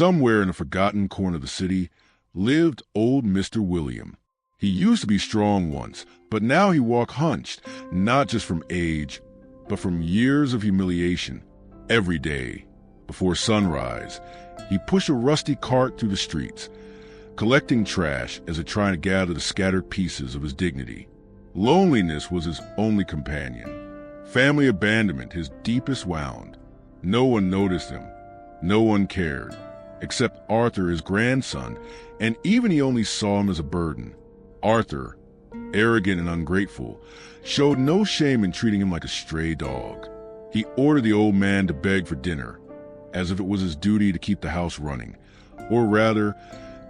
Somewhere in a forgotten corner of the city lived old Mr. William. He used to be strong once, but now he walked hunched, not just from age, but from years of humiliation. Every day, before sunrise, he pushed a rusty cart through the streets, collecting trash as it tried to gather the scattered pieces of his dignity. Loneliness was his only companion. Family abandonment his deepest wound. No one noticed him. No one cared, except Arthur, his grandson, and even he only saw him as a burden. Arthur, arrogant and ungrateful, showed no shame in treating him like a stray dog. He ordered the old man to beg for dinner, as if it was his duty to keep the house running, or rather,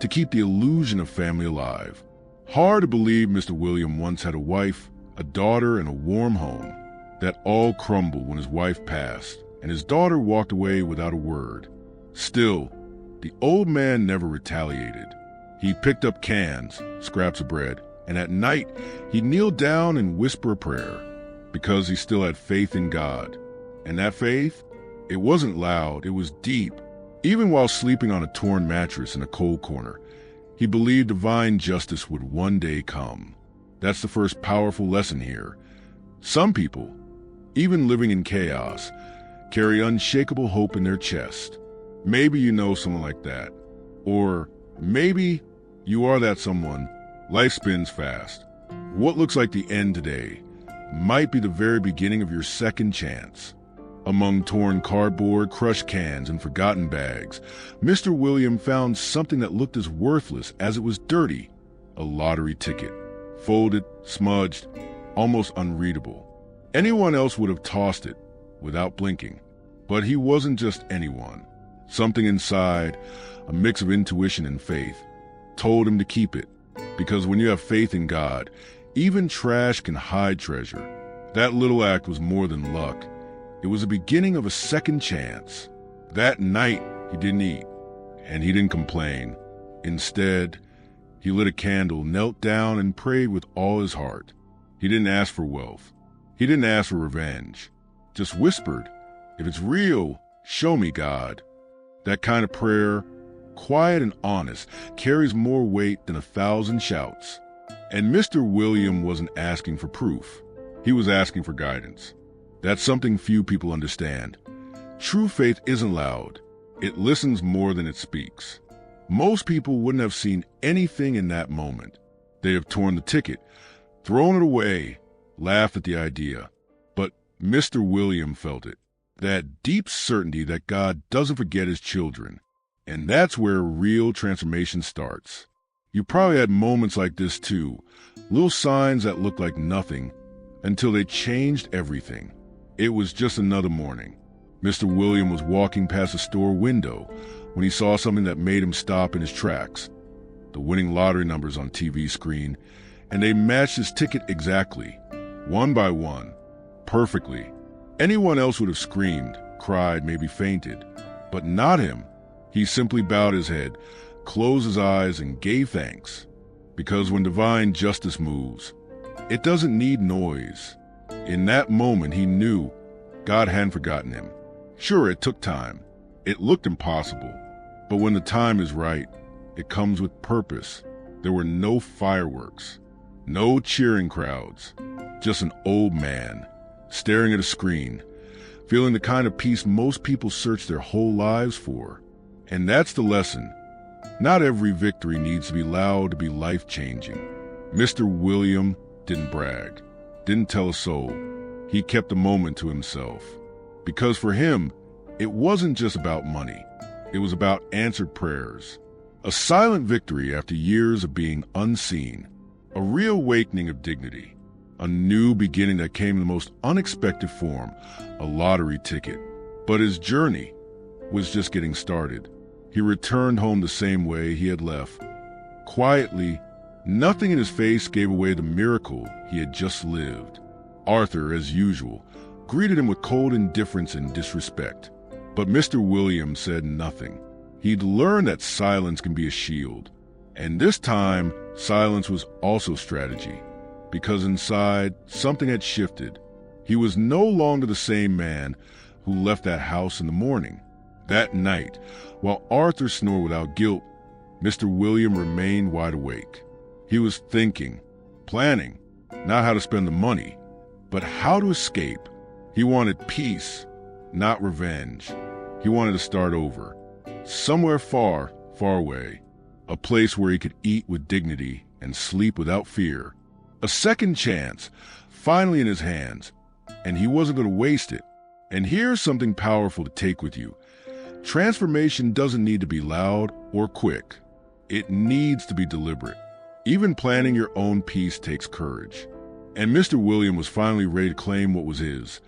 to keep the illusion of family alive. Hard to believe Mr. William once had a wife, a daughter, and a warm home. That all crumbled when his wife passed, and his daughter walked away without a word. Still, the old man never retaliated. He picked up cans, scraps of bread, and at night he'd kneel down and whisper a prayer, because he still had faith in God. And that faith, it wasn't loud, it was deep. Even while sleeping on a torn mattress in a cold corner, he believed divine justice would one day come. That's the first powerful lesson here. Some people, even living in chaos, carry unshakable hope in their chest. Maybe you know someone like that. Or maybe you are that someone. Life spins fast. What looks like the end today might be the very beginning of your second chance. Among torn cardboard, crushed cans, and forgotten bags, Mr. William found something that looked as worthless as it was dirty. A lottery ticket. Folded, smudged, almost unreadable. Anyone else would have tossed it without blinking. But he wasn't just anyone. Something inside, a mix of intuition and faith, told him to keep it. Because when you have faith in God, even trash can hide treasure. That little act was more than luck. It was the beginning of a second chance. That night, he didn't eat, and he didn't complain. Instead, he lit a candle, knelt down, and prayed with all his heart. He didn't ask for wealth. He didn't ask for revenge. Just whispered, "If it's real, show me, God." That kind of prayer, quiet and honest, carries more weight than 1,000 shouts. And Mr. William wasn't asking for proof. He was asking for guidance. That's something few people understand. True faith isn't loud. It listens more than it speaks. Most people wouldn't have seen anything in that moment. They'd have torn the ticket, thrown it away, laughed at the idea. But Mr. William felt it. That deep certainty that God doesn't forget his children. And that's where real transformation starts. You probably had moments like this too. Little signs that looked like nothing until they changed everything. It was just another morning. Mr. William was walking past a store window when he saw something that made him stop in his tracks. The winning lottery numbers on TV screen, and they matched his ticket exactly, one by one, perfectly. Anyone else would have screamed, cried, maybe fainted, but not him. He simply bowed his head, closed his eyes, and gave thanks. Because when divine justice moves, it doesn't need noise. In that moment, he knew God hadn't forgotten him. Sure, it took time. It looked impossible. But when the time is right, it comes with purpose. There were no fireworks, no cheering crowds, just an old man staring at a screen, feeling the kind of peace most people search their whole lives for. And that's the lesson. Not every victory needs to be loud to be life-changing. Mr. William didn't brag, didn't tell a soul. He kept the moment to himself. Because for him, it wasn't just about money. It was about answered prayers. A silent victory after years of being unseen. A real awakening of dignity. A new beginning that came in the most unexpected form, a lottery ticket. But his journey was just getting started. He returned home the same way he had left. Quietly, nothing in his face gave away the miracle he had just lived. Arthur, as usual, greeted him with cold indifference and disrespect. But Mr. Williams said nothing. He'd learned that silence can be a shield. And this time, silence was also strategy. Because inside, something had shifted. He was no longer the same man who left that house in the morning. That night, while Arthur snored without guilt, Mr. William remained wide awake. He was thinking, planning, not how to spend the money, but how to escape. He wanted peace, not revenge. He wanted to start over, somewhere far, far away, a place where he could eat with dignity and sleep without fear. A second chance, finally in his hands, and he wasn't going to waste it. And here's something powerful to take with you. Transformation doesn't need to be loud or quick. It needs to be deliberate. Even planning your own peace takes courage. And Mr. William was finally ready to claim what was his.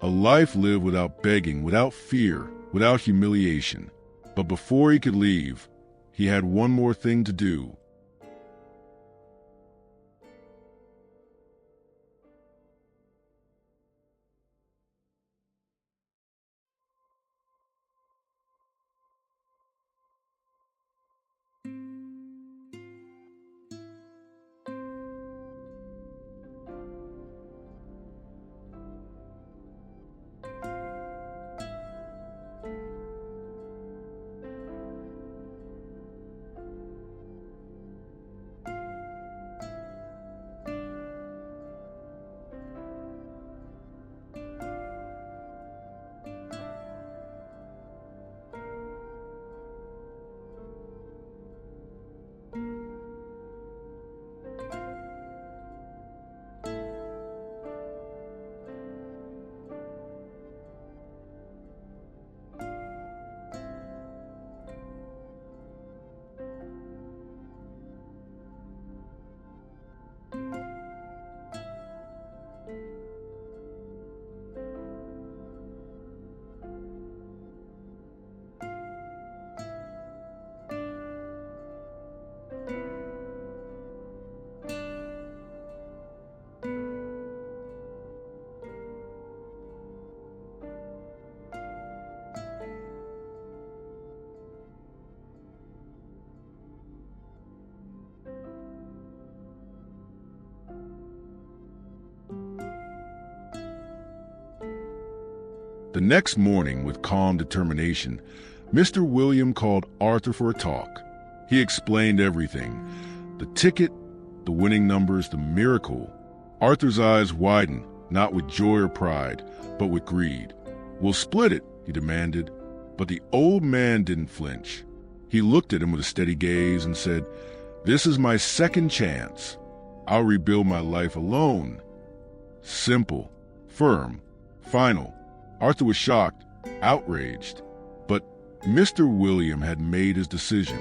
A life lived without begging, without fear, without humiliation. But before he could leave, he had one more thing to do. The next morning, with calm determination, Mr. William called Arthur for a talk. He explained everything: the ticket, the winning numbers, the miracle. Arthur's eyes widened, not with joy or pride, but with greed. "We'll split it," he demanded. But the old man didn't flinch. He looked at him with a steady gaze and said, "This is my second chance. I'll rebuild my life alone." Simple, firm, final. Arthur was shocked, outraged. But Mr. William had made his decision.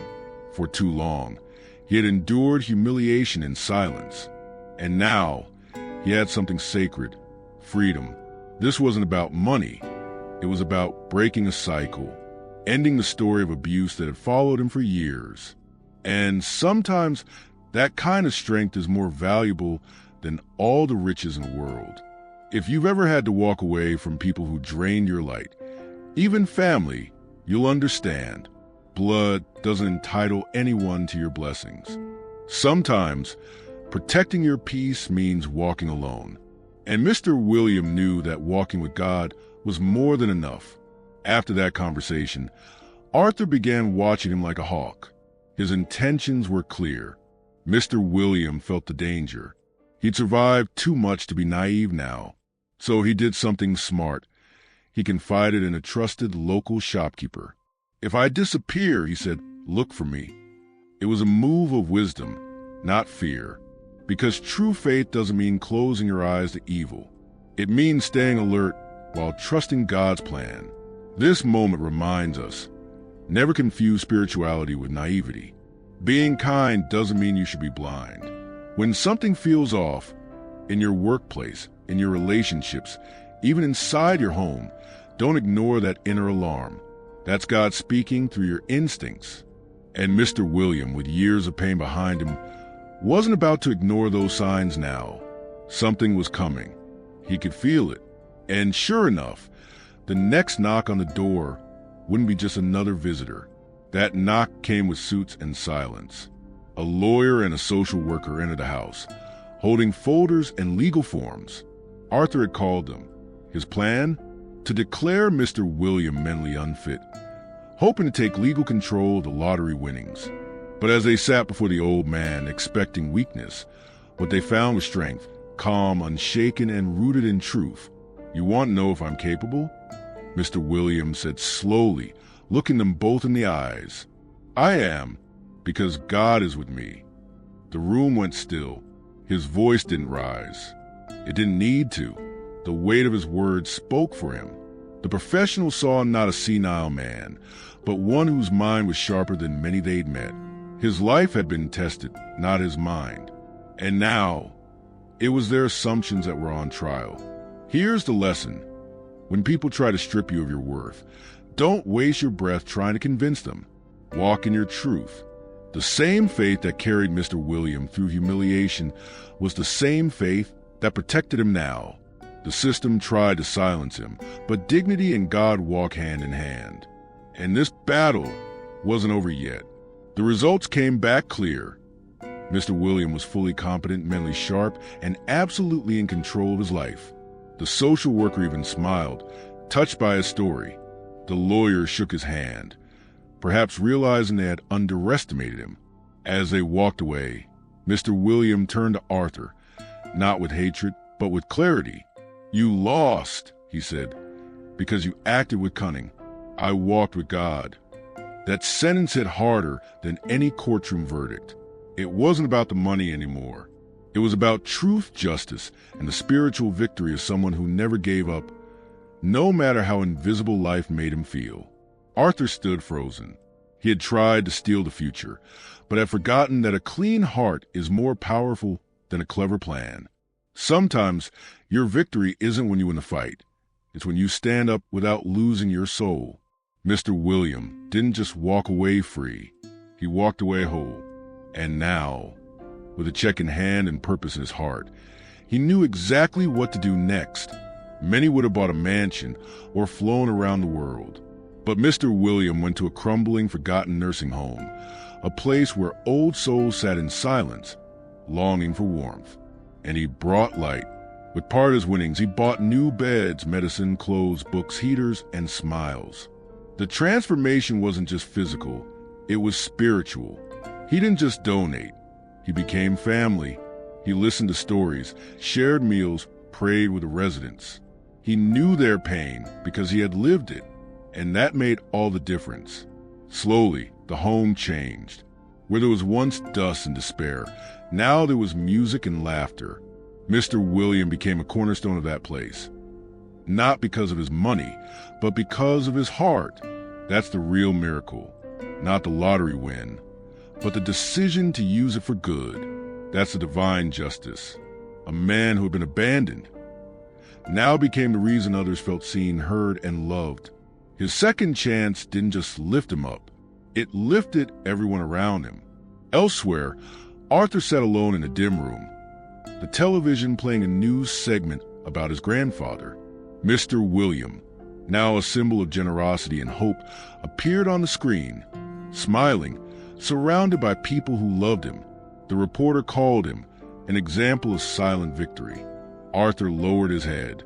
For too long, he had endured humiliation in silence. And now, he had something sacred: freedom. This wasn't about money. It was about breaking a cycle, ending the story of abuse that had followed him for years. And sometimes, that kind of strength is more valuable than all the riches in the world. If you've ever had to walk away from people who drained your light, even family, you'll understand. Blood doesn't entitle anyone to your blessings. Sometimes, protecting your peace means walking alone. And Mr. William knew that walking with God was more than enough. After that conversation, Arthur began watching him like a hawk. His intentions were clear. Mr. William felt the danger. He'd survived too much to be naive now. So he did something smart. He confided in a trusted local shopkeeper. "If I disappear," he said, "look for me." It was a move of wisdom, not fear. Because true faith doesn't mean closing your eyes to evil. It means staying alert while trusting God's plan. This moment reminds us, never confuse spirituality with naivety. Being kind doesn't mean you should be blind. When something feels off, in your workplace, in your relationships, even inside your home, don't ignore that inner alarm. That's God speaking through your instincts. And Mr. William, with years of pain behind him, wasn't about to ignore those signs now. Something was coming. He could feel it. And sure enough, the next knock on the door wouldn't be just another visitor. That knock came with suits and silence. A lawyer and a social worker entered the house, holding folders and legal forms. Arthur had called them. His plan? To declare Mr. William mentally unfit, hoping to take legal control of the lottery winnings. But as they sat before the old man, expecting weakness, what they found was strength, calm, unshaken, and rooted in truth. "You want to know if I'm capable?" Mr. Williams said slowly, looking them both in the eyes. "I am, because God is with me." The room went still. His voice didn't rise. It didn't need to. The weight of his words spoke for him. The professional saw not a senile man, but one whose mind was sharper than many they'd met. His life had been tested, not his mind. And now, it was their assumptions that were on trial. Here's the lesson. When people try to strip you of your worth, don't waste your breath trying to convince them. Walk in your truth. The same faith that carried Mr. William through humiliation was the same faith that protected him now. The system tried to silence him, but dignity and God walk hand in hand. And this battle wasn't over yet. The results came back clear. Mr. William was fully competent, mentally sharp, and absolutely in control of his life. The social worker even smiled, touched by his story. The lawyer shook his hand, perhaps realizing they had underestimated him. As they walked away, Mr. William turned to Arthur, not with hatred, but with clarity. "You lost," he said, "because you acted with cunning. I walked with God." That sentence hit harder than any courtroom verdict. It wasn't about the money anymore. It was about truth, justice, and the spiritual victory of someone who never gave up, no matter how invisible life made him feel. Arthur stood frozen. He had tried to steal the future, but had forgotten that a clean heart is more powerful than a clever plan. Sometimes your victory isn't when you win the fight. It's when you stand up without losing your soul. Mr. William didn't just walk away free. He walked away whole. And now, with a check in hand and purpose in his heart, he knew exactly what to do next. Many would have bought a mansion or flown around the world. But Mr. William went to a crumbling, forgotten nursing home, a place where old souls sat in silence, longing for warmth. And he brought light. With part of his winnings, he bought new beds, medicine, clothes, books, heaters, and smiles. The transformation wasn't just physical, it was spiritual. He didn't just donate. He became family. He listened to stories, shared meals, prayed with the residents. He knew their pain because he had lived it, and that made all the difference. Slowly, the home changed. Where there was once dust and despair, now there was music and laughter. Mr. William became a cornerstone of that place. Not because of his money, but because of his heart. That's the real miracle. Not the lottery win, but the decision to use it for good. That's the divine justice. A man who had been abandoned now became the reason others felt seen, heard, and loved. His second chance didn't just lift him up. It lifted everyone around him. Elsewhere, Arthur sat alone in a dim room, the television playing a news segment about his grandfather. Mr. William, now a symbol of generosity and hope, appeared on the screen, smiling, surrounded by people who loved him. The reporter called him an example of silent victory. Arthur lowered his head.